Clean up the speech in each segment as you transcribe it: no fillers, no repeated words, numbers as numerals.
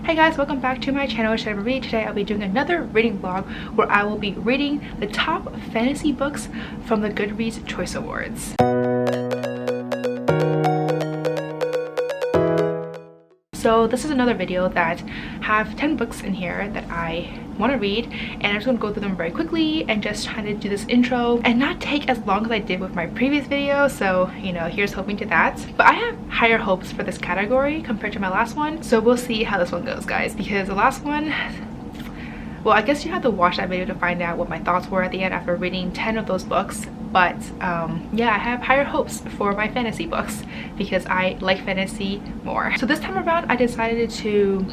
Hey guys, welcome back to my channel, Should I Ever Read. Today I'll be doing another reading vlog where I will be reading the top fantasy books from the Goodreads Choice Awards. So this is another video that have 10 books in here that I want to read, and I'm just going to go through them very quickly and just trying to do this intro and not take as long as I did with my previous video. So, you know, here's hoping to that. But I have higher hopes for this category compared to my last one. So we'll see how this one goes, guys, because the last one, well, I guess you have to watch that video to find out what my thoughts were at the end after reading 10 of those books. But yeah, I have higher hopes for my fantasy books because I like fantasy more. So this time around, I decided to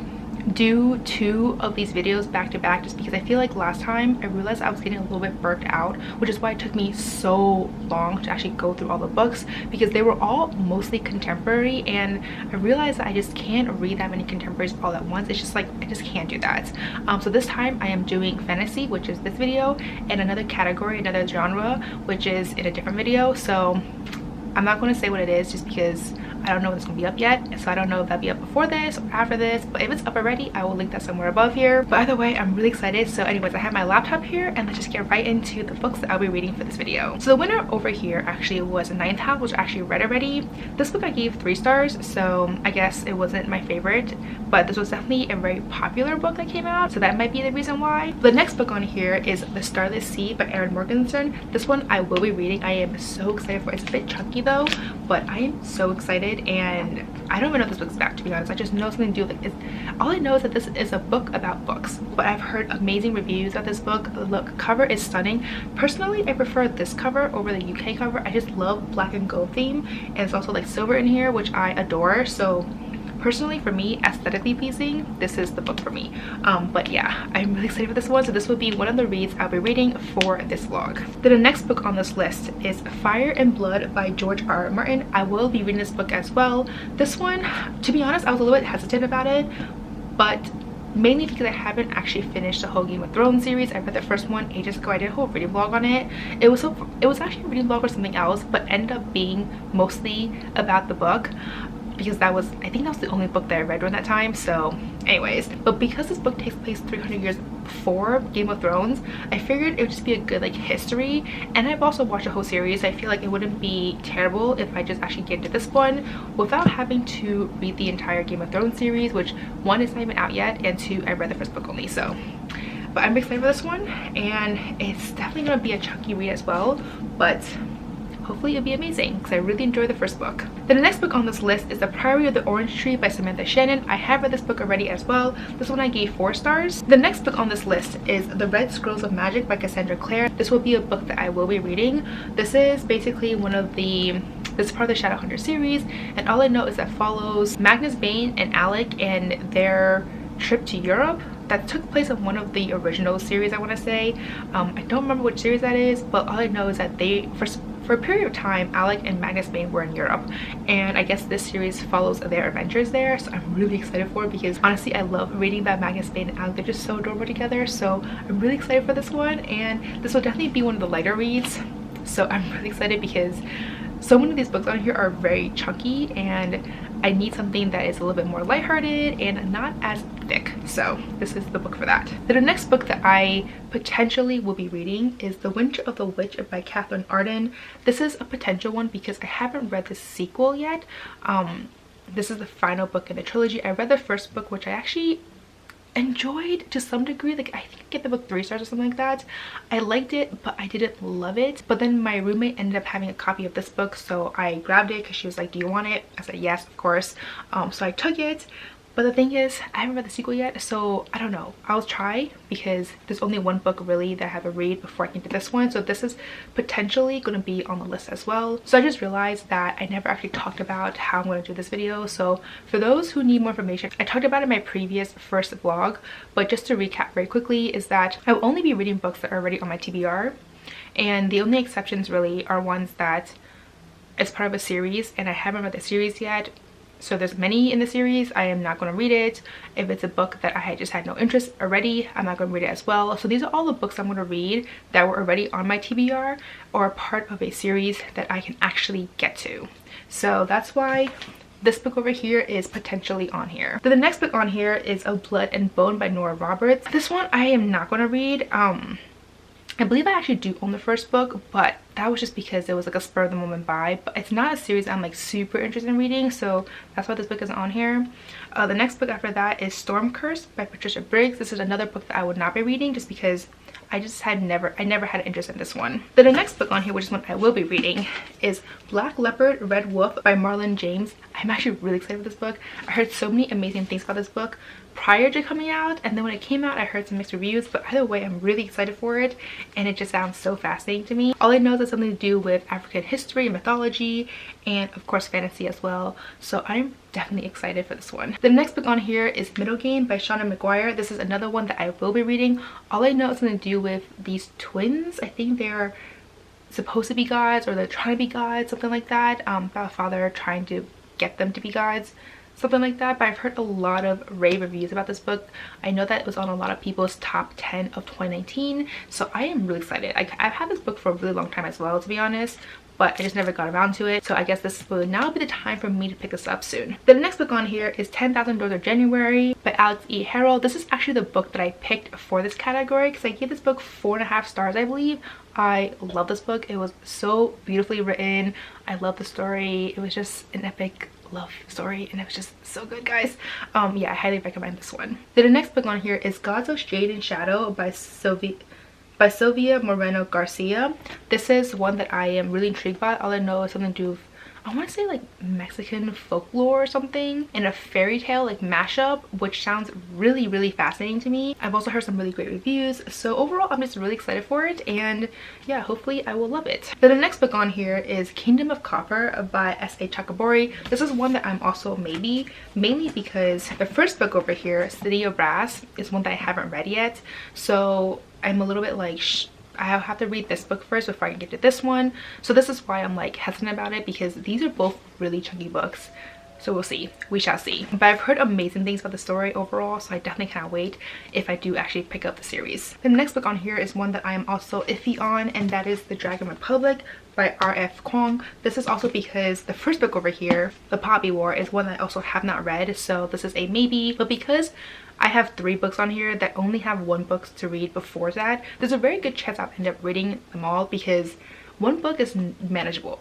do 2 of these videos back to back just because I feel like last time I realized I was getting a little bit burnt out, which is why it took me so long to actually go through all the books, because they were all mostly contemporary and I realized that I just can't read that many contemporaries all at once. It's just like I just can't do that. So this time I am doing fantasy, which is this video, and another category, another genre, which is in a different video. So I'm not going to say what it is just because I don't know when it's going to be up yet, so I don't know if that'll be up before this or after this, but if it's up already, I will link that somewhere above here. But either way, I'm really excited. So anyways, I have my laptop here and let's just get right into the books that I'll be reading for this video. So the winner over here actually was Ninth House, which I actually read already. This book I gave 3 stars, so I guess it wasn't my favorite, but this was definitely a very popular book that came out, so that might be the reason why. The next book on here is The Starless Sea by Erin Morgenstern. This one I will be reading. I am so excited for it. It's a bit chunky though, but I am so excited, and I don't even know if this book's back, to be honest. I just know something to do with it. All I know is that this is a book about books, but I've heard amazing reviews of this book. The cover is stunning. Personally, I prefer this cover over the UK cover. I just love black and gold theme, and it's also like silver in here, which I adore. So personally, for me, aesthetically pleasing, this is the book for me. But yeah, I'm really excited for this one. So this will be one of the reads I'll be reading for this vlog. Then the next book on this list is Fire and Blood by George R. Martin. I will be reading this book as well. This one, to be honest, I was a little bit hesitant about it, but mainly because I haven't actually finished the whole Game of Thrones series. I read the first one ages ago. I did a whole reading vlog on it. It was actually a reading vlog or something else, but ended up being mostly about the book, because I think that was the only book that I read during that time. So anyways, but because this book takes place 300 years before Game of Thrones, I figured it would just be a good like history, and I've also watched the whole series. I feel like it wouldn't be terrible if I just actually get into this one without having to read the entire Game of Thrones series, which 1 is not even out yet, and 2, I read the first book only. So but I'm excited for this one, and it's definitely going to be a chunky read as well, but hopefully it'll be amazing because I really enjoyed the first book. Then the next book on this list is The Priory of the Orange Tree by Samantha Shannon. I have read this book already as well. This one I gave 4 stars. The next book on this list is The Red Scrolls of Magic by Cassandra Clare. This will be a book that I will be reading. This is basically this is part of the Shadowhunter series, and all I know is that follows Magnus Bane and Alec and their trip to Europe that took place in one of the original series, I want to say. I don't remember which series that is, but all I know is that they, for a period of time, Alec and Magnus Bane were in Europe, and I guess this series follows their adventures there. So I'm really excited for it because honestly I love reading about Magnus Bane and Alec. They're just so adorable together. So I'm really excited for this one, and this will definitely be one of the lighter reads. So I'm really excited because so many of these books on here are very chunky, and I need something that is a little bit more lighthearted and not as thick. So this is the book for that. Then the next book that I potentially will be reading is The Winter of the Witch by Catherine Arden. This is a potential one because I haven't read the sequel yet. This is the final book in the trilogy. I read the first book, which I actually enjoyed to some degree. Like I think I get the book 3 stars or something like that. I liked it, but I didn't love it. But then my roommate ended up having a copy of this book, so I grabbed it because she was like, do you want it? I said yes, of course. So I took it. But the thing is, I haven't read the sequel yet, so I don't know. I'll try because there's only one book really that I have to read before I can do this one. So this is potentially going to be on the list as well. So I just realized that I never actually talked about how I'm going to do this video. So for those who need more information, I talked about it in my previous first vlog. But just to recap very quickly is that I will only be reading books that are already on my TBR. And the only exceptions really are ones that it's part of a series and I haven't read the series yet. So there's many in the series. I am not going to read it. If it's a book that I just had no interest already, I'm not going to read it as well. So these are all the books I'm going to read that were already on my TBR or part of a series that I can actually get to. So that's why this book over here is potentially on here. So the next book on here is Of Blood and Bone by Nora Roberts. This one I am not going to read. I believe I actually do own the first book, but that was just because it was like a spur of the moment buy. But it's not a series I'm like super interested in reading, so that's why this book isn't on here. The next book after that is Storm Curse by Patricia Briggs. This is another book that I would not be reading just because I never had an interest in this one. Then the next book on here, which is one I will be reading, is Black Leopard Red Wolf by Marlon James. I'm actually really excited for this book. I heard so many amazing things about this book prior to coming out, and then when it came out I heard some mixed reviews, but either way I'm really excited for it, and it just sounds so fascinating to me. All I know is it's something to do with African history, mythology, and of course fantasy as well, so I'm definitely excited for this one. The next book on here is Middle Game by Shauna McGuire. This is another one that I will be reading. All I know is something to do with these twins. I think they're supposed to be gods, or they're trying to be gods, something like that, about a father trying to get them to be gods, something like that. But I've heard a lot of rave reviews about this book. I know that it was on a lot of people's top 10 of 2019, so I am really excited. I've had this book for a really long time as well, to be honest, but I just never got around to it, so I guess this will now be the time for me to pick this up soon. The next book on here is 10,000 Doors of January by Alex E. Harrell. This is actually the book that I picked for this category because I gave this book 4.5 stars, I believe. I love this book. It was so beautifully written. I love the story. It was just an epic love story, and it was just so good, guys. Yeah, I highly recommend this one. Then the next book on here is Gods of Shade and Shadow by Sylvia Moreno Garcia. This is one that I am really intrigued by. All I know is something to do with, I want to say like Mexican folklore or something, and a fairy tale like mashup, which sounds really fascinating to me. I've also heard some really great reviews, so overall I'm just really excited for it, and yeah, hopefully I will love it. Then the next book on here is Kingdom of Copper by S.A. Chakabori. This is one that I'm also mainly because the first book over here, City of Brass, is one that I haven't read yet, so I'm a little bit like I'll have to read this book first before I can get to this one. So this is why I'm like hesitant about it, because these are both really chunky books. So we'll see. We shall see. But I've heard amazing things about the story overall, so I definitely can't wait if I do actually pick up the series. The next book on here is one that I am also iffy on, and that is The Dragon Republic by R.F. Kuang. This is also because the first book over here, The Poppy War, is one that I also have not read, so this is a maybe. But because I have 3 books on here that only have 1 book to read before that, there's a very good chance I'll end up reading them all, because 1 book is manageable.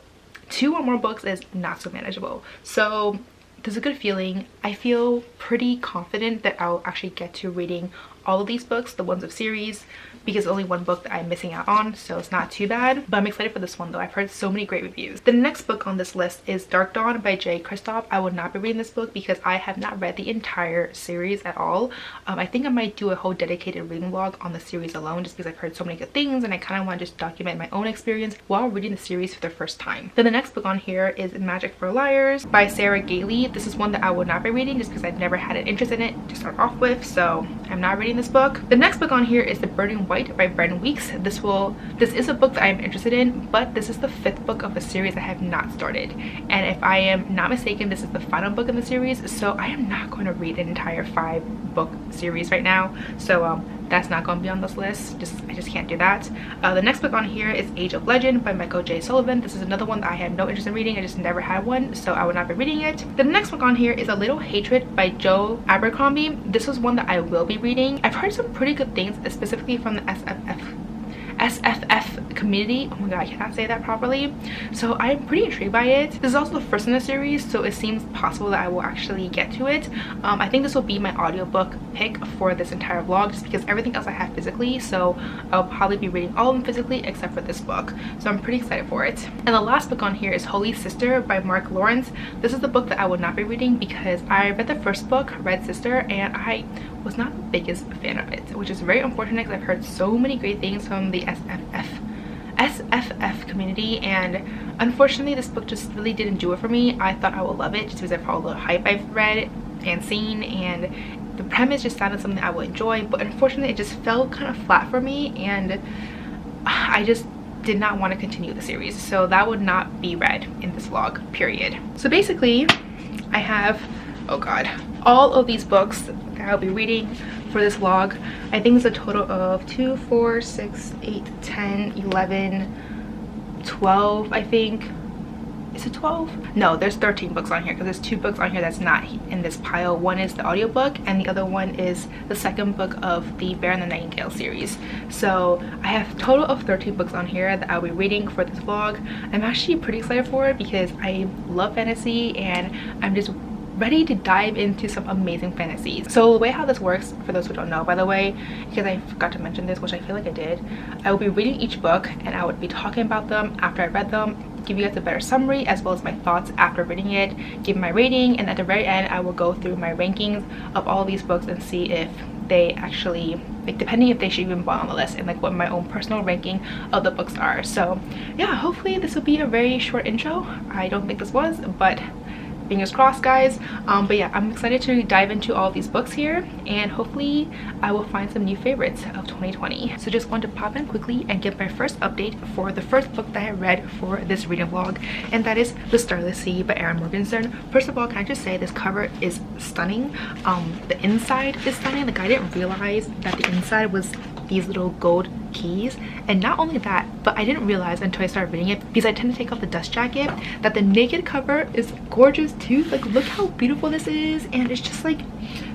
2 or more books is not so manageable. So there's a good feeling. I feel pretty confident that I'll actually get to reading all of these books, the ones of series, because only 1 book that I'm missing out on, so it's not too bad. But I'm excited for this one though. I've heard so many great reviews. The next book on this list is Dark Dawn by Jay Kristoff. I will not be reading this book because I have not read the entire series at all. I think I might do a whole dedicated reading vlog on the series alone, just because I've heard so many good things and I kind of want to just document my own experience while reading the series for the first time. Then the next book on here is Magic for Liars by Sarah Gailey. This is one that I will not be reading just because I've never had an interest in it to start off with, so I'm not reading this book. The next book on here is The Burning White by Brennan Weeks. This is a book that I'm interested in, but this is the 5th book of a series I have not started, and if I am not mistaken, this is the final book in the series, so I am not going to read an entire 5 book series right now, so that's not going to be on this list. I just can't do that. The next book on here is Age of Legend by Michael J. Sullivan. This is another one that I have no interest in reading. I just never had one, so I will not be reading it. The next book on here is A Little Hatred by Joe Abercrombie. This is one that I will be reading. I've heard some pretty good things, specifically from the SFF community. Oh my god, I cannot say that properly. So I'm pretty intrigued by it. This is also the first in the series, so it seems possible that I will actually get to it. I think this will be my audiobook pick for this entire vlog, just because everything else I have physically, so I'll probably be reading all of them physically except for this book, so I'm pretty excited for it. And the last book on here is Holy Sister by Mark Lawrence. This is the book that I will not be reading because I read the first book, Red Sister, and I was not the biggest fan of it, which is very unfortunate because I've heard so many great things from the SFF community, and unfortunately this book just really didn't do it for me. I thought I would love it just because of all the hype I've read and seen, and the premise just sounded something I would enjoy, but unfortunately it just fell kind of flat for me, and I just did not want to continue the series, so that would not be read in this vlog, period. So basically I have, oh god, all of these books that I'll be reading for this vlog. I think it's a total of 2, 4, 6, 8, 10, 11, 12, I think. is it 12? No, there's 13 books on here because there's 2 books on here that's not in this pile. One is the audiobook and the other one is the second book of the Bear and the Nightingale series. So I have a total of 13 books on here that I'll be reading for this vlog. I'm actually pretty excited for it because I love fantasy and I'm just ready to dive into some amazing fantasies. So the way how this works, for those who don't know, by the way, because I forgot to mention this, which I feel like I did, I will be reading each book and I would be talking about them after I read them, give you guys a better summary as well as my thoughts after reading it, give my rating, and at the very end I will go through my rankings of all of these books and see if they actually, like, depending if they should even belong on the list, and like what my own personal ranking of the books are. So yeah, hopefully this will be a very short intro. I don't think this was, but fingers crossed, guys. But yeah, I'm excited to dive into all these books here and hopefully I will find some new favorites of 2020. So just want to pop in quickly and give my first update for the first book that I read for this reading vlog, and that is The Starless Sea by Erin Morgenstern. First of all, can I just say this cover is stunning. The inside is stunning. Like, I didn't realize that the inside was these little gold keys, and not only that, but I didn't realize until I started reading it, because I tend to take off the dust jacket, that the naked cover is gorgeous too. Like, look how beautiful this is, and it's just like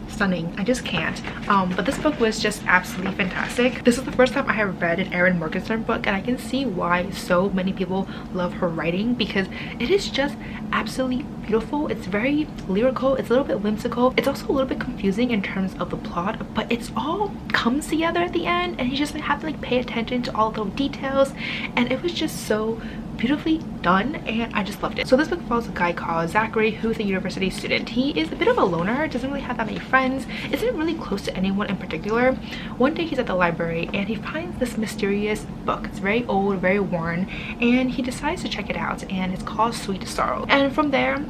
stunning. I just can't. But this book was just absolutely fantastic. This is the first time I have read an Erin Morgenstern book, and I can see why so many people love her writing, because it is just absolutely beautiful. It's very lyrical, it's a little bit whimsical, it's also a little bit confusing in terms of the plot, but it's all comes together at the end, and you just have to like pay attention to all the details, and it was just so beautifully done, and I just loved it. So this book follows a guy called Zachary, who's a university student. He is a bit of a loner, doesn't really have that many friends, isn't really close to anyone in particular. One day he's at the library and he finds this mysterious book. It's very old, very worn, and he decides to check it out, and it's called Sweet Sorrow. And from there,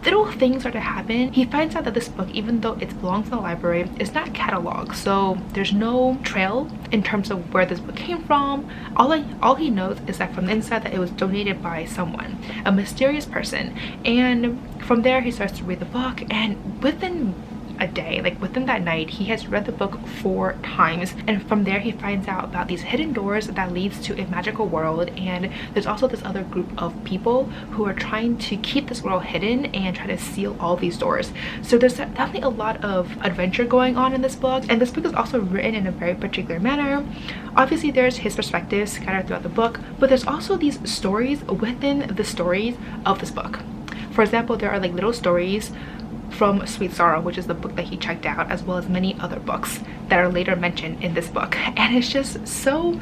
little things start to happen. He finds out that this book, even though it belongs in the library, is not cataloged, so there's no trail in terms of where this book came from. All he knows is that from the inside that it was donated by someone, a mysterious person. And from there he starts to read the book, and within a day, like within that night, he has read the book 4 times, and from there he finds out about these hidden doors that leads to a magical world. And there's also this other group of people who are trying to keep this world hidden and try to seal all these doors. So there's definitely a lot of adventure going on in this book, and this book is also written in a very particular manner. Obviously there's his perspectives scattered throughout the book, but there's also these stories within the stories of this book. For example, there are like little stories from Sweet Sorrow, which is the book that he checked out, as well as many other books that are later mentioned in this book. And it's just so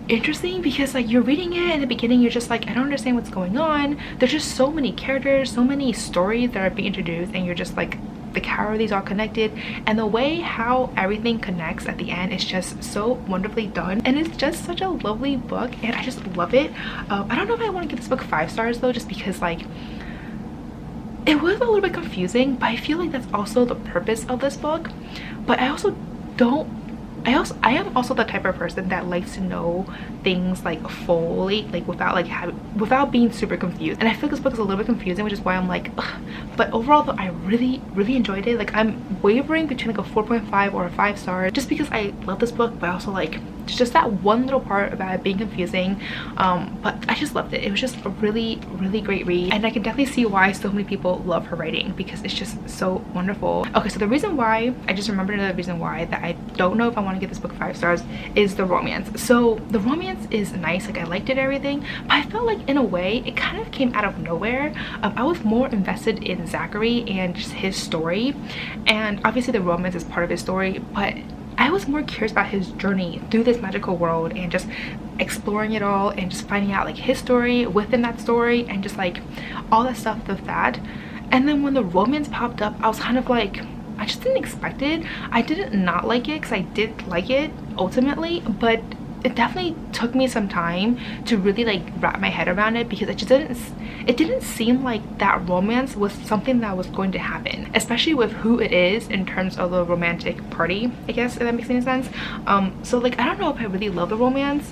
interesting because like you're reading it in the beginning, you're just like, I don't understand what's going on. There's just so many characters, so many stories that are being introduced, and you're just like, how are these all connected? And the way how everything connects at the end is just so wonderfully done, and it's just such a lovely book, and I just love it. I don't know if I want to give this book 5 stars though, just because like it was a little bit confusing, but I feel like that's also the purpose of this book. But I also don't, I am also the type of person that likes to know things like fully, like without being super confused. And I feel like this book is a little bit confusing, which is why I'm like, ugh. But overall though, I really enjoyed it. Like, I'm wavering between like a 4.5 or a 5 star, just because I love this book, but also like it's just that one little part about it being confusing. But I just loved it. It was just a really great read, and I can definitely see why so many people love her writing, because it's just so wonderful. Okay, so the reason why, I just remembered another reason why that I don't know if I want to give this book 5 stars is the romance. So the romance is nice, like I liked it and everything, but I felt like in a way it kind of came out of nowhere. I was more invested in Zachary and just his story, and obviously the romance is part of his story, but I was more curious about his journey through this magical world and just exploring it all and just finding out like his story within that story and just like all that stuff of that. And then when the romance popped up, I was kind of like, I just didn't expect it. I didn't not like it, because I did like it ultimately, but it definitely took me some time to really like wrap my head around it, because it didn't seem like that romance was something that was going to happen, especially with who it is in terms of the romantic party, I guess, if that makes any sense. So like I don't know if I really love the romance.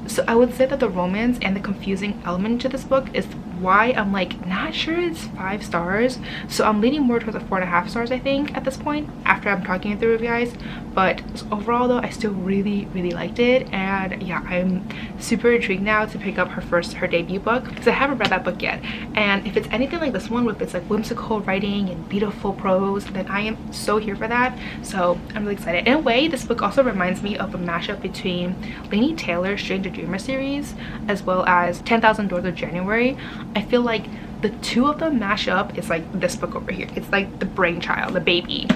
So I would say that the romance and the confusing element to this book is why I'm like not sure it's 5 stars. So I'm leaning more towards a 4.5 stars I think at this point after I'm talking it through with you guys. But overall though, I still really liked it, and yeah, I'm super intrigued now to pick up her debut book because I haven't read that book yet. And if it's anything like this one, with its like whimsical writing and beautiful prose, then I am so here for that. So I'm really excited. In a way, this book also reminds me of a mashup between Laini Taylor's Strange the Dreamer series as well as 10,000 Doors of January. I feel like the two of them mash up is like this book over here. It's like the brainchild, the baby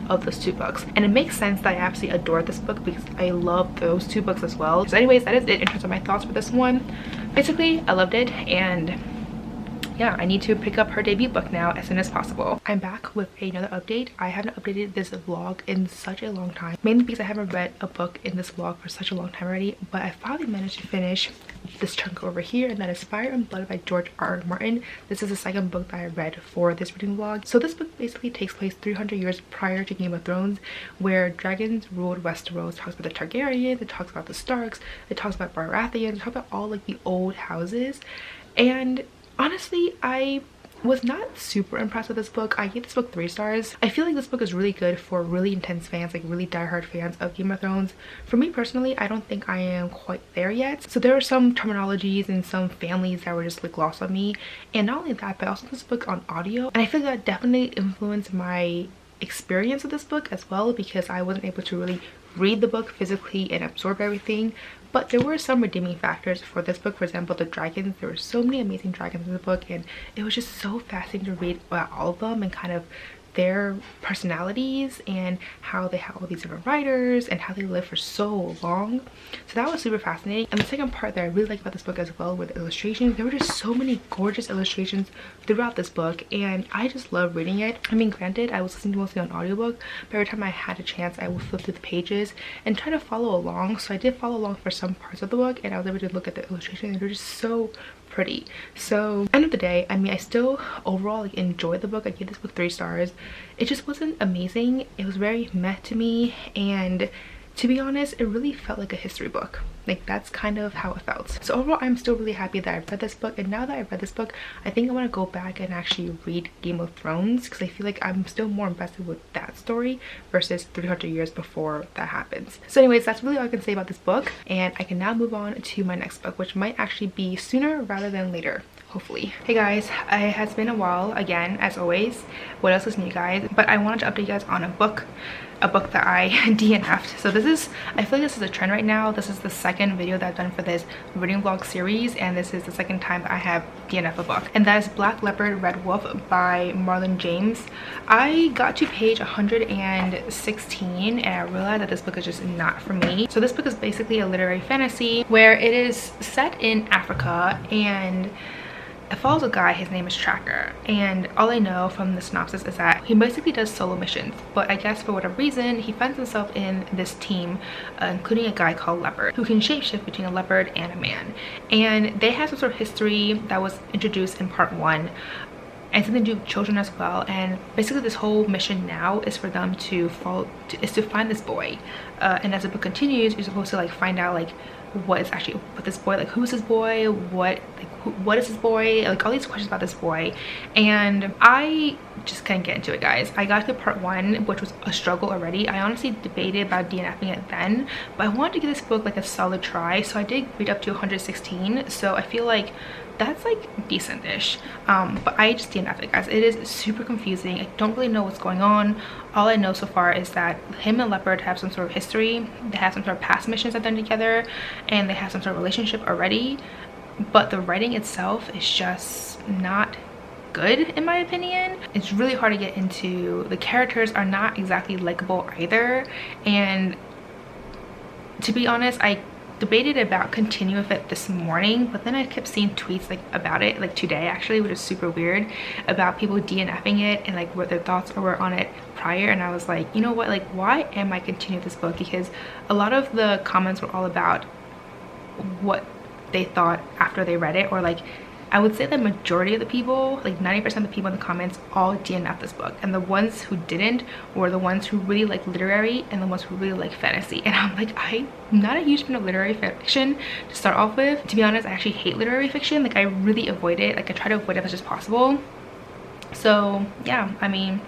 of those 2 books, and it makes sense that I absolutely adore this book because I love those 2 books as well. So anyways, that is it in terms of my thoughts for this one. Basically, I loved it, and yeah, I need to pick up her debut book now as soon as possible. I'm back with another update. I haven't updated this vlog in such a long time, mainly because I haven't read a book in this vlog for such a long time already, but I finally managed to finish this chunk over here, and that is Fire and Blood by George R. R. Martin. This is the second book that I read for this reading vlog. So this book basically takes place 300 years prior to Game of Thrones, where dragons ruled Westeros. It talks about the Targaryens, it talks about the Starks, it talks about Baratheon, it talks about all like the old houses. And honestly, I was not super impressed with this book. I gave this book 3 stars. I feel like this book is really good for really intense fans, like really diehard fans of Game of Thrones. For me personally, I don't think I am quite there yet. So there are some terminologies and some families that were just like lost on me. And not only that, but also this book on audio. And I feel that definitely influenced my experience of this book as well, because I wasn't able to really read the book physically and absorb everything. But there were some redeeming factors for this book. For example, the dragons. There were so many amazing dragons in the book, and it was just so fascinating to read about all of them and kind of their personalities and how they have all these different writers and how they live for so long. So that was super fascinating. And the second part that I really liked about this book as well were the illustrations. There were just so many gorgeous illustrations throughout this book, and I just love reading it. I mean, granted, I was listening to mostly on audiobook, but every time I had a chance I would flip through the pages and try to follow along. So I did follow along for some parts of the book, and I was able to look at the illustrations, and they're just so pretty. So end of the day, I mean, I still overall like enjoyed the book. I gave this book 3 stars. It just wasn't amazing. It was very meh to me, and to be honest, it really felt like a history book. Like, that's kind of how it felt. So overall, I'm still really happy that I read this book, and now that I read this book, I think I want to go back and actually read Game of Thrones, because I feel like I'm still more invested with that story versus 300 years before that happens. So anyways, that's really all I can say about this book, and I can now move on to my next book, which might actually be sooner rather than later, hopefully. Hey guys, it has been a while again, as always. What else is new, guys? But I wanted to update you guys on a book that I DNF'd. So this is, I feel like this is a trend right now. This is the second video that I've done for this reading vlog series, and this is the second time that I have DNF a book, and that is Black Leopard Red Wolf by Marlon James. I got to page 116 and I realized that this book is just not for me. So this book is basically a literary fantasy where it is set in Africa, and it follows a guy. His name is Tracker, and all I know from the synopsis is that he basically does solo missions, but I guess for whatever reason he finds himself in this team, including a guy called Leopard, who can shapeshift between a leopard and a man. And they have some sort of history that was introduced in part 1 and something to do with children as well. And basically this whole mission now is for them to find this boy, and as the book continues, you're supposed to like find out like what is actually with this boy, like who's this boy, what is this boy, like all these questions about this boy. And I just couldn't get into it, guys. I got to part 1, which was a struggle already. I honestly debated about DNFing it then, but I wanted to give this book like a solid try, so I did read up to 116. So I feel like that's like decent-ish, but I just DNF'd it, guys. It is super confusing. I don't really know what's going on. All I know so far is that him and Leopard have some sort of history. They have some sort of past missions they've done together, and they have some sort of relationship already, but the writing itself is just not good in my opinion. It's really hard to get into. The characters are not exactly likable either, and to be honest, I debated about continuing with it this morning, but then I kept seeing tweets like about it, like today actually, which is super weird, about people DNFing it and like what their thoughts were on it prior. And I was like, you know what, like why am I continuing this book? Because a lot of the comments were all about what they thought after they read it, or like I would say the majority of the people, like 90% of the people in the comments, all DNF'd this book, and the ones who didn't were the ones who really like literary and the ones who really like fantasy. And I'm like, I'm not a huge fan of literary fiction to start off with. To be honest, I actually hate literary fiction. Like I really avoid it. Like I try to avoid it as much as possible. So yeah, I mean,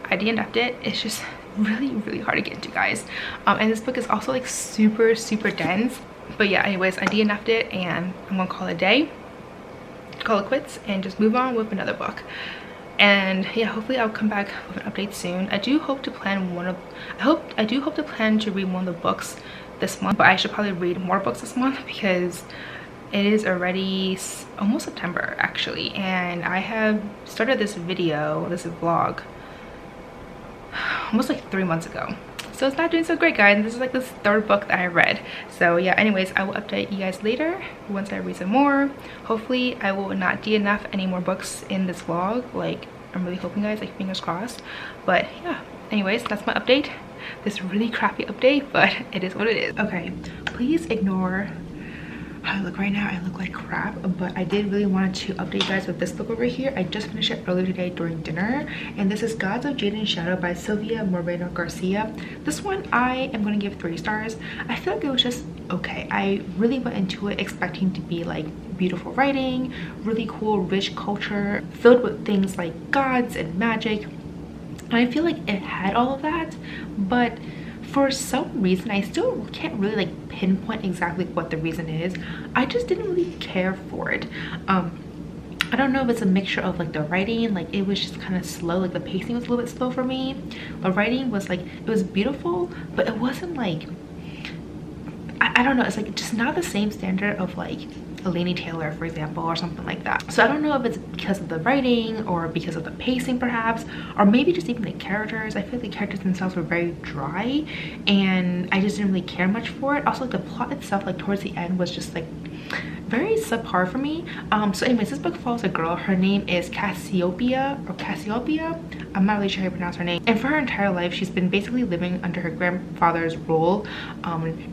I DNF'd it. It's just really hard to get into, guys. And this book is also like super dense. But yeah, anyways, I DNF'd it, and I'm gonna call it a day, call it quits, and just move on with another book. And yeah, hopefully I'll come back with an update soon. I do hope to plan to read one of the books this month, but I should probably read more books this month because it is already almost September actually, and I have started this vlog almost like 3 months ago. So it's not doing so great, guys. This is like the third book that I read. So yeah, anyways, I will update you guys later once I read some more. Hopefully I will not DNF any more books in this vlog. Like I'm really hoping, guys, like fingers crossed. But yeah, anyways, that's my update. This really crappy update, but it is what it is. Okay, please ignore how I look right now. I look like crap, but I did really want to update you guys with this book over here. I just finished it earlier today during dinner, and this is Gods of Jade and Shadow by Sylvia Moreno Garcia. This one I am going to give 3 stars. I feel like it was just okay. I really went into it expecting to be like beautiful writing, really cool rich culture filled with things like gods and magic, and I feel like it had all of that, but for some reason I still can't really like pinpoint exactly what the reason is. I just didn't really care for it. I don't know if it's a mixture of like the writing, like it was just kind of slow, like the pacing was a little bit slow for me. The writing was like, it was beautiful, but it wasn't like, I don't know, it's like just not the same standard of like Laini Taylor, for example, or something like that. So I don't know if it's because of the writing or because of the pacing perhaps, or maybe just even the characters. I feel like the characters themselves were very dry and I just didn't really care much for it. Also, the plot itself, like towards the end, was just like very subpar for me. So anyways, this book follows a girl. Her name is Cassiopeia. I'm not really sure how to pronounce her name. And for her entire life, she's been basically living under her grandfather's rule,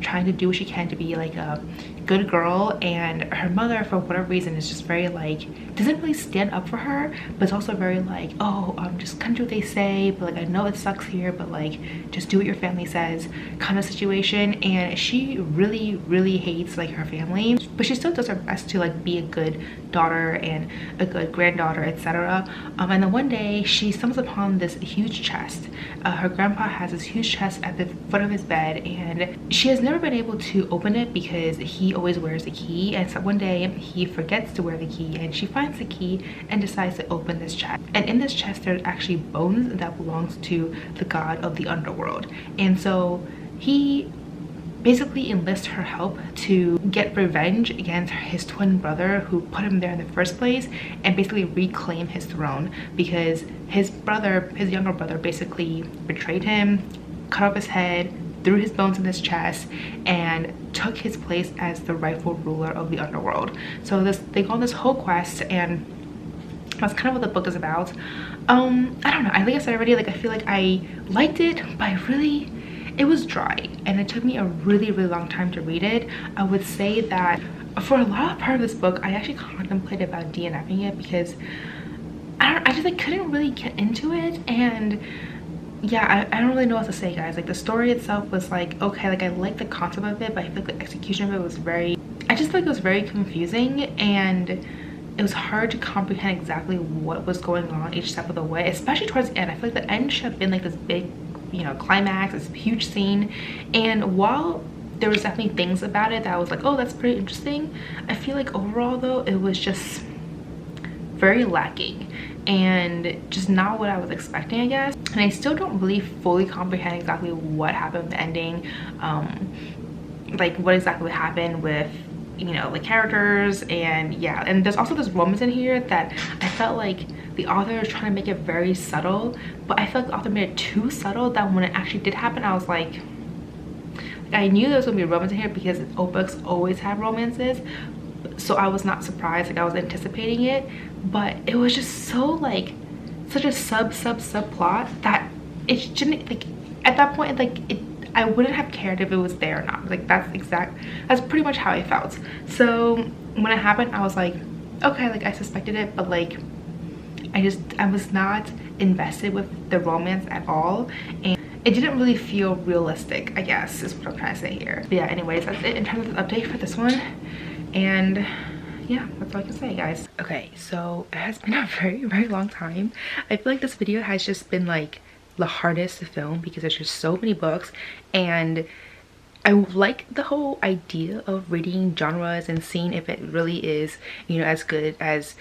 trying to do what she can to be like a good girl. And her mother, for whatever reason, is just very like, doesn't really stand up for her, but it's also very like, oh, just kind of do what they say, but like I know it sucks here, but like just do what your family says kind of situation. And she really hates like her family, but she still does her best to like be a good daughter and a good granddaughter, etc. And then one day she stumbles upon this huge chest. Her grandpa has this huge chest at the foot of his bed, and she has never been able to open it because he always wears the key. And so one day he forgets to wear the key, and she finds the key and decides to open this chest. And in this chest there's actually bones that belongs to the god of the underworld. And so he basically enlists her help to get revenge against his twin brother who put him there in the first place, and basically reclaim his throne because his younger brother basically betrayed him, cut off his head, threw his bones in this chest, and took his place as the rightful ruler of the underworld. So they go on this whole quest, and that's kind of what the book is about. I don't know, like I said already, like I feel like I liked it, but it was dry, and it took me a really long time to read it. I would say that for a lot of part of this book I actually contemplated about DNFing it because I just like couldn't really get into it. And yeah, I don't really know what to say, guys. Like the story itself was like okay, like I like the concept of it, but I feel like the execution of it was I just feel like it was very confusing, and it was hard to comprehend exactly what was going on each step of the way, especially towards the end. I feel like the end should have been like this big, you know, climax, this huge scene. And while there was definitely things about it that I was like, oh, that's pretty interesting, I feel like overall though it was just very lacking and just not what I was expecting, I guess. And I still don't really fully comprehend exactly what happened with the ending, like what exactly happened with, you know, the characters. And yeah, and there's also this romance in here that I felt like the author is trying to make it very subtle, but I felt like the author made it too subtle that when it actually did happen, I was like I knew there was gonna be a romance in here because old books always have romances, so I was not surprised. Like I was anticipating it, but it was just so like such a subplot that it shouldn't, like at that point, like I wouldn't have cared if it was there or not. Like that's pretty much how I felt. So when it happened, I was like, okay, like I suspected it, but like I was not invested with the romance at all, and it didn't really feel realistic, I guess is what I'm trying to say here. But yeah, anyways, that's it in terms of the update for this one. And yeah, that's all I can say, guys. Okay, so it has been a very long time. I feel like this video has just been like the hardest to film because there's just so many books, and I like the whole idea of reading genres and seeing if it really is, you know, as good as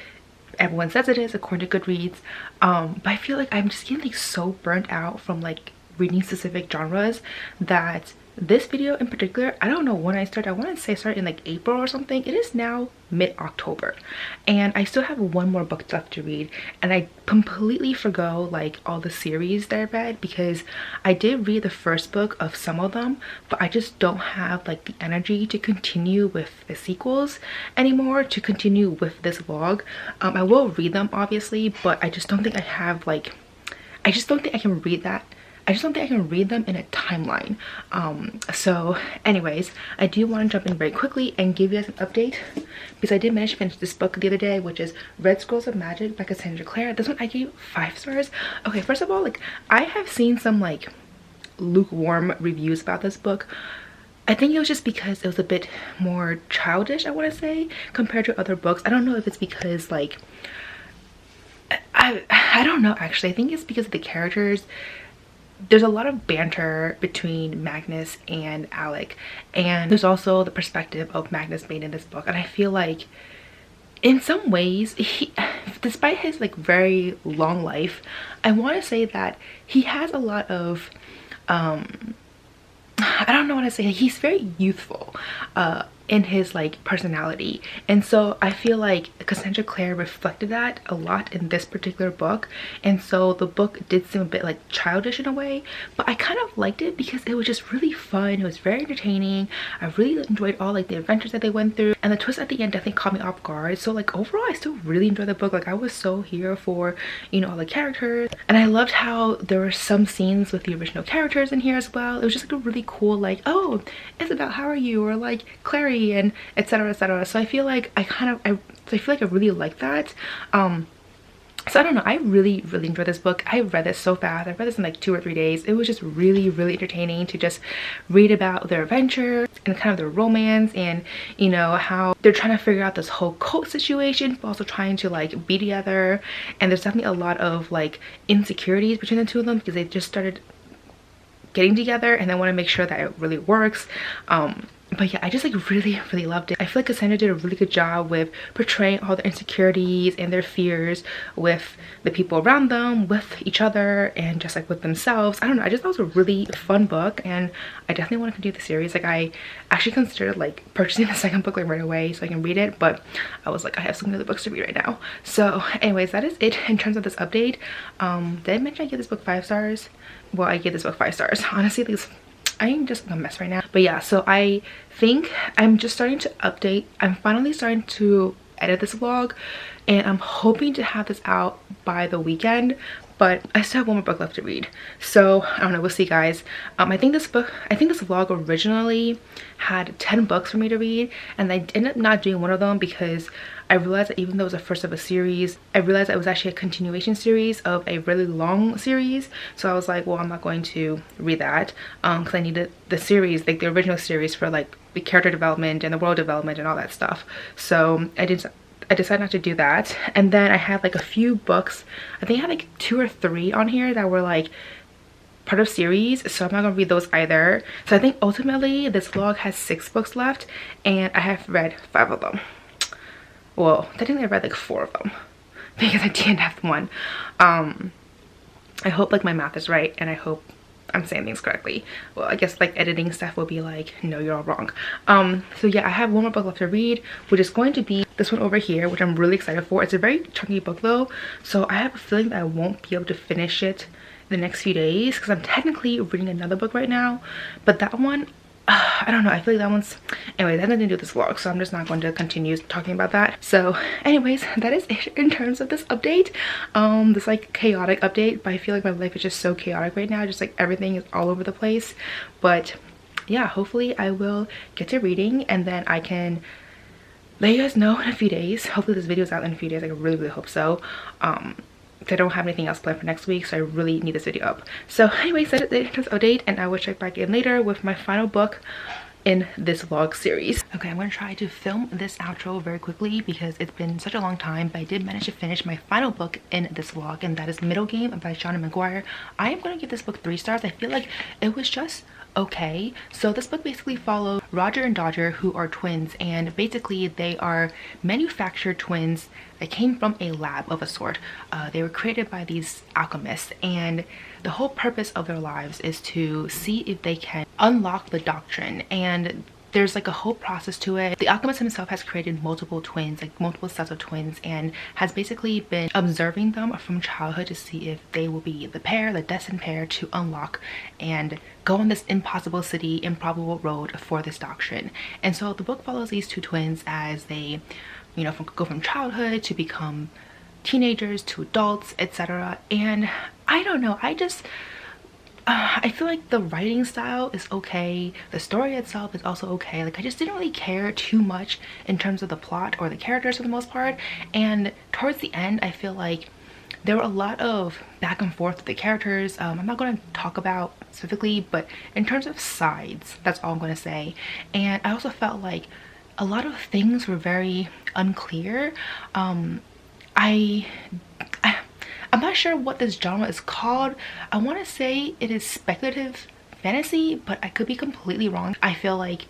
everyone says it is according to Goodreads. But I feel like I'm just getting like so burnt out from like reading specific genres that this video in particular, I don't know when I started. I want to say I started in like April or something. It is now mid-October and I still have one more book left to read, and I completely forgo like all the series that I read because I did read the first book of some of them, but I just don't have like the energy to continue with the sequels anymore, to continue with this vlog. I will read them obviously, but I just don't think I have like, I just don't think I can read that. I just don't think I can read them in a timeline. So anyways, I do want to jump in very quickly and give you guys an update because I did manage to finish this book the other day, which is Red Scrolls of Magic by Cassandra Clare. This one I gave 5 stars. Okay, first of all, like I have seen some like lukewarm reviews about this book. I think it was just because it was a bit more childish, I want to say, compared to other books. I don't know if it's because like I don't know actually. I think it's because of the characters. There's a lot of banter between Magnus and Alec, and there's also the perspective of Magnus made in this book, and I feel like in some ways he, despite his like very long life, I want to say that he has a lot of I don't know what to say. He's very youthful in his like personality, and so I feel like Cassandra Clare reflected that a lot in this particular book, and so the book did seem a bit like childish in a way, but I kind of liked it because it was just really fun. It was very entertaining. I really enjoyed all like the adventures that they went through, and the twist at the end definitely caught me off guard. So like overall I still really enjoyed the book. Like I was so here for, you know, all the characters, and I loved how there were some scenes with the original characters in here as well. It was just like a really cool like, oh Isabel, how are you, or like Clary, and etc etc. So I feel like I feel like I really like that. So I don't know, I really enjoyed this book. I read this so fast. I read this in like 2 or 3 days. It was just really entertaining to just read about their adventure and kind of their romance, and you know how they're trying to figure out this whole cult situation but also trying to like be together. And there's definitely a lot of like insecurities between the two of them because they just started getting together and they want to make sure that it really works. But yeah, I just like really loved it. I feel like Cassandra did a really good job with portraying all their insecurities and their fears with the people around them, with each other, and just like with themselves. I don't know, I just thought it was a really fun book, and I definitely want to continue the series. Like I actually considered like purchasing the second book like right away so I can read it, but I was like, I have so many other books to read right now. So anyways, that is it in terms of this update. Did I mention I gave this book 5 stars? Well, I gave this book 5 stars. Honestly, these, I'm just a mess right now. But yeah, so I think I'm just starting to update. I'm finally starting to edit this vlog, and I'm hoping to have this out by the weekend, but I still have one more book left to read. So I don't know, we'll see, guys. I think this vlog originally had 10 books for me to read, and I ended up not doing one of them because I realized that even though it was the first of a series, I realized that it was actually a continuation series of a really long series. So I was like, well, I'm not going to read that because I needed the series, like the original series, for like the character development and the world development and all that stuff. So I decided not to do that. And then I had like a few books, I think I had like 2 or 3 on here that were like part of series, so I'm not gonna read those either. So I think ultimately this vlog has 6 books left, and I have read 5 of them. Well, technically I read like 4 of them because I DNF'd one. I hope like my math is right, and I hope I'm saying things correctly. Well, I guess like editing stuff will be like, no, you're all wrong. So yeah, I have one more book left to read, which is going to be this one over here, which I'm really excited for. It's a very chunky book though, so I have a feeling that I won't be able to finish it the next few days because I'm technically reading another book right now. But that one, I don't know, I feel like that one's, anyway, that has nothing to do with this vlog, so I'm just not going to continue talking about that. So anyways, that is it in terms of this update, this like chaotic update. But I feel like my life is just so chaotic right now, just like everything is all over the place. But yeah, hopefully I will get to reading, and then I can let you guys know in a few days. Hopefully this video is out in a few days. I really hope so. I don't have anything else planned for next week, so I really need this video up. So anyways, that is it for this update, and I will check back in later with my final book in this vlog series. Okay, I'm gonna try to film this outro very quickly because it's been such a long time, but I did manage to finish my final book in this vlog, and that is Middle Game by Seanan McGuire. I am gonna give this book 3 stars. I feel like it was just okay. So this book basically follows Roger and Dodger, who are twins, and basically they are manufactured twins that came from a lab of a sort. They were created by these alchemists, and the whole purpose of their lives is to see if they can unlock the doctrine, and there's like a whole process to it. The alchemist himself has created multiple twins, like multiple sets of twins, and has basically been observing them from childhood to see if they will be the pair, the destined pair to unlock and go on this impossible city, improbable road for this doctrine. And so the book follows these 2 twins as they, you know, go from childhood to become teenagers to adults, etc. And I don't know, I feel like the writing style is okay, the story itself is also okay. Like, I just didn't really care too much in terms of the plot or the characters for the most part, and towards the end I feel like there were a lot of back and forth with the characters. I'm not going to talk about specifically, but in terms of sides, that's all I'm going to say. And I also felt like a lot of things were very unclear. I'm not sure what this genre is called. I want to say it is speculative fantasy, but I could be completely wrong. I feel like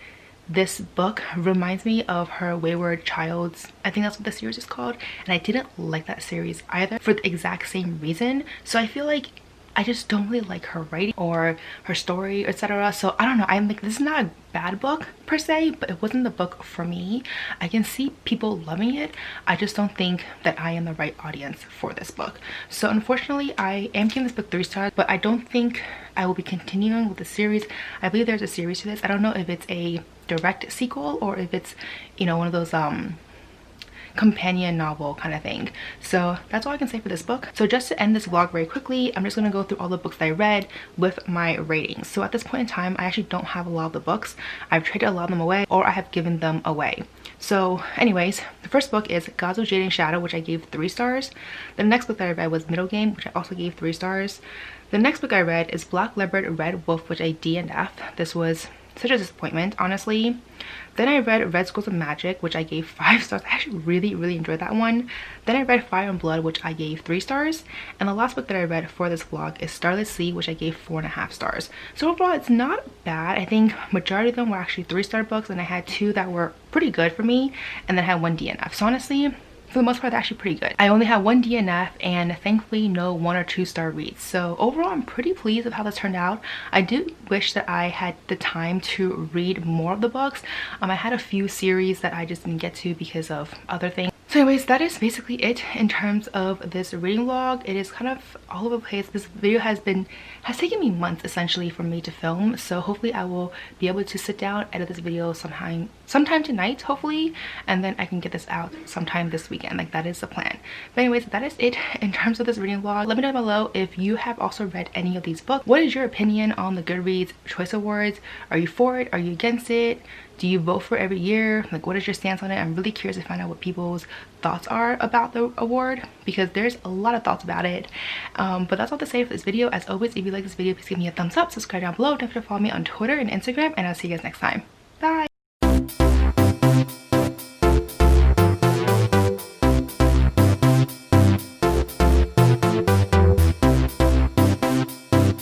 this book reminds me of her Wayward Child's, I think that's what the series is called, and I didn't like that series either for the exact same reason. So I feel like I just don't really like her writing or her story, etc. So I don't know, I'm like, this is not a bad book per se, but it wasn't the book for me. I can see people loving it. I just don't think that I am the right audience for this book. So unfortunately, I am giving this book 3 stars, but I don't think I will be continuing with the series. I believe there's a series to this. I don't know if it's a direct sequel or if it's, you know, one of those companion novel kind of thing. So that's all I can say for this book. So just to end this vlog very quickly, I'm just going to go through all the books that I read with my ratings. So at this point in time, I actually don't have a lot of the books. I've traded a lot of them away, or I have given them away. So anyways, the first book is Gods of Jade and Shadow, which I gave 3 stars. The next book that I read was Middle Game, which I also gave 3 stars. The next book I read is Black Leopard Red Wolf, which I DNF'd. This was such a disappointment, honestly. Then I read Red Schools of Magic, which I gave 5 stars. I actually really enjoyed that one. Then I read Fire and Blood, which I gave 3 stars. And the last book that I read for this vlog is Starless Sea, which I gave 4.5 stars. So overall, it's not bad. I think majority of them were actually 3-star books, and I had 2 that were pretty good for me, and then I had 1 DNF. So honestly, for the most part, they're actually pretty good. I only had 1 DNF and thankfully no 1 or 2-star reads. So overall, I'm pretty pleased with how this turned out. I do wish that I had the time to read more of the books. I had a few series that I just didn't get to because of other things. So anyways, that is basically it in terms of this reading vlog. It is kind of all over the place. This video has taken me months essentially for me to film, so hopefully I will be able to sit down, edit this video sometime tonight hopefully, and then I can get this out sometime this weekend. Like, that is the plan. But anyways, that is it in terms of this reading vlog. Let me know down below if you have also read any of these books. What is your opinion on the Goodreads Choice Awards? Are you for it? Are you against it? Do you vote for every year? Like, what is your stance on it? I'm really curious to find out what people's thoughts are about the award, because there's a lot of thoughts about it. But that's all to say for this video. As always, if you like this video, please give me a thumbs up, subscribe down below, don't forget to follow me on Twitter and Instagram, and I'll see you guys next time. Bye.